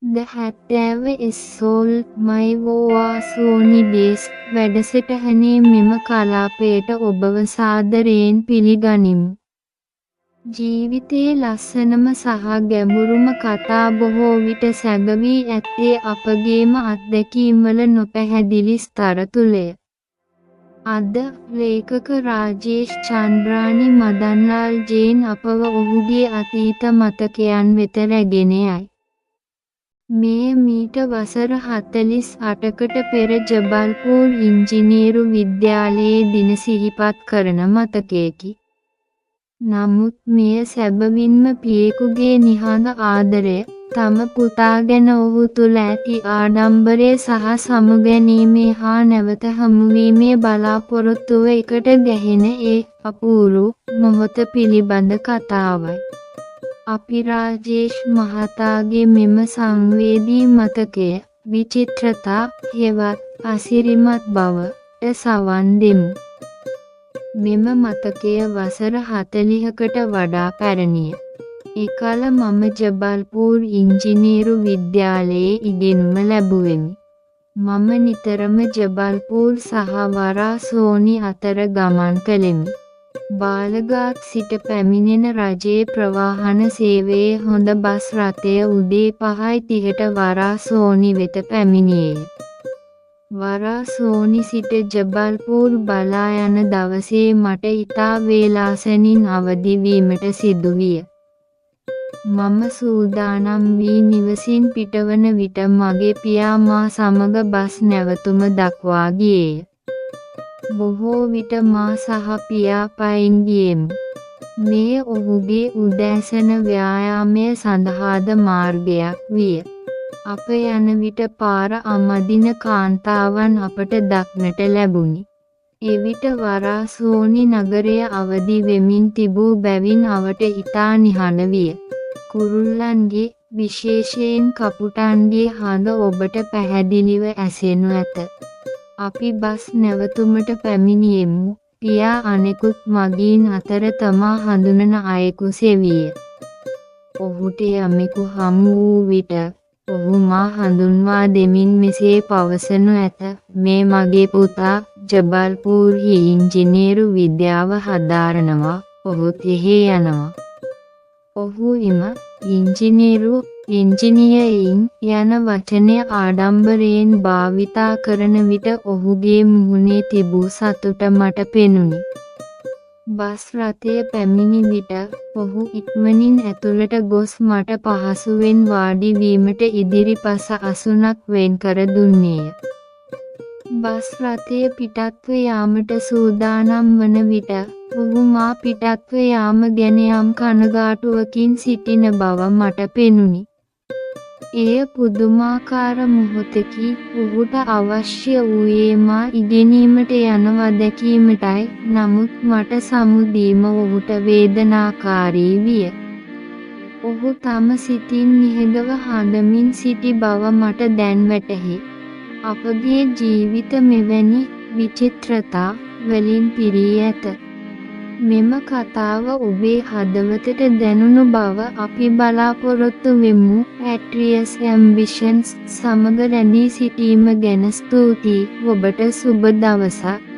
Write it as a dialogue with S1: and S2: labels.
S1: The Hattaව is sold my Sony Days වැඩසටහනේ මෙම කලාපයට ඔබව සාදරයෙන් පිළිගනිමු. ජීවිතයේ ලස්සනම සහ ගැඹුරුම කතා බොහෝ විට සැඟවී ඇත්තේ අපගේම අත්දැකීම්වල නොපැහැදිලි ස්තර තුලය. අද ලේඛක රාජේෂ් චන්ද්‍රානි මදන්ලාල් ජේන් අපව ඔහුගේ අතීත මතකයන් වෙත රැගෙන යයි. මේ මීට වසර 48කට පෙර ජබල්පූර් ඉංජිනේරු විද්‍යාලයේ දින සිහිපත් කරන මතකයකි. නමුත් මෙය සැබවින්ම පියෙකුගේ නිහඬ ආදරය, තම පුතා ගැන ඔහු තුළ ඇති ආඩම්බරය සහ සමුගැනීමේ හා නැවත හමුවීමේ බලාපොරොත්තුව එකට ගැහෙන ඒ අපූරු මොහොත පිළිබඳ කතාවයි. අපි රාජේෂ් මහතාගේ මෙම සංවේදී මතකය, විචිත්‍රතා හෙවත් අසිරිමත් බවට සවන් දෙමු. මෙම මතකය වසර 40කට වඩා පැරණිය. එකල මම ජබල්පූර් ඉංජිනේරු විද්‍යාලයේ ඉගෙනුම ලැබුවෙමි. මම නිතරම ජබල්පූර් සහ වරාසෝනි අතර ගමන් කළෙමි. බාලගාක් සිට පැමිණෙන රජයේ ප්‍රවාහන සේවයේ හොඳ බස් රථය උදේ 5:30ට වරාසෝනි වෙත පැමිණියේය. වරාසෝනි සිට ජබල්පූර් බලා යන දවසේ මට ඉතා වේලාසනින් අවදි වීමට සිදුවිය. මම සූදානම් වී නිවසින් පිටවන විට මගේ පියා මා සමග බස් නැවතුම දක්වා ගියේය. බොහෝ විට මා සහ පියා පයින් ගියෙමු. මෙය ඔහුගේ උදෑසන ව්‍යායාමය සඳහාද මාර්ගයක් විය. අප යන විට පාර අමදින කාන්තාවන් අපට දක්නට ලැබුණි. එවිට වරාසෝනි නගරය අවදි වෙමින් තිබූ බැවින් අවට ඉතා නිහඬ විය. කුරුල්ලන්ගේ, විශේෂයෙන් කපුටන්ගේ හඬ ඔබට පැහැදිලිව ඇසෙනු ඇත. අපි බස් නැවතුමට පැමිණියෙමු. පියා අනෙකුත් මගීන් අතර තමා හඳුනන අයෙකු සෙවිය. ඔහුට යමෙකු හමු වූ විට ඔහු මා හඳුන්වා දෙමින් මෙසේ පවසනු ඇත, මේ මගේ පුතා ජබල්පූර්හි ඉංජිනේරු විද්‍යාව හදාරනවා, ඔහුත් එහි යනවා. ඔහු ඉංජිනියරින් යන වචනය ආඩම්බරයෙන් භාවිතා කරන විට ඔහුගේ මුහුණේ තිබූ සතුට මට පෙනුනි. බස් රථය පැමිණි විට ඔහු ඉක්මනින් ඇතුළට ගොස් මට පහසුවෙන් වාඩි වීමට ඉදිරිපස අසුනක් වෙන් කර දුන්නේය. බස් රථය පිටත්ව යාමට සූදානම් වන විට ඔහු මා පිටත්ව යාම ගැන යම් කනගාටුවකින් සිටින බව මට පෙනුනි. එය පුදුමාකාර මොහොතකි. ඔහුට අවශ්‍ය වූයේ මා ඉගෙනීමට යනවා දැකීමටයි. නමුත් මට සමුදීම ඔහුට වේදනාකාරී විය. ඔහු තම සිතින් නිහඬව හඬමින් සිටි බව මට දැන් වැටහි. අපගේ ජීවිත මෙවැනි විචිත්‍රතා වලින් පිරී ඇත. මෙම කතාව ඔබේ හදවතට දැනුණු බව අපි බලාපොරොත්තු වෙමු. ඇට්‍රියස් ඇම්බිෂන්ස් සමග රැඳී සිටීම ගැන ස්තුතියි. ඔබට සුබ දවසක්.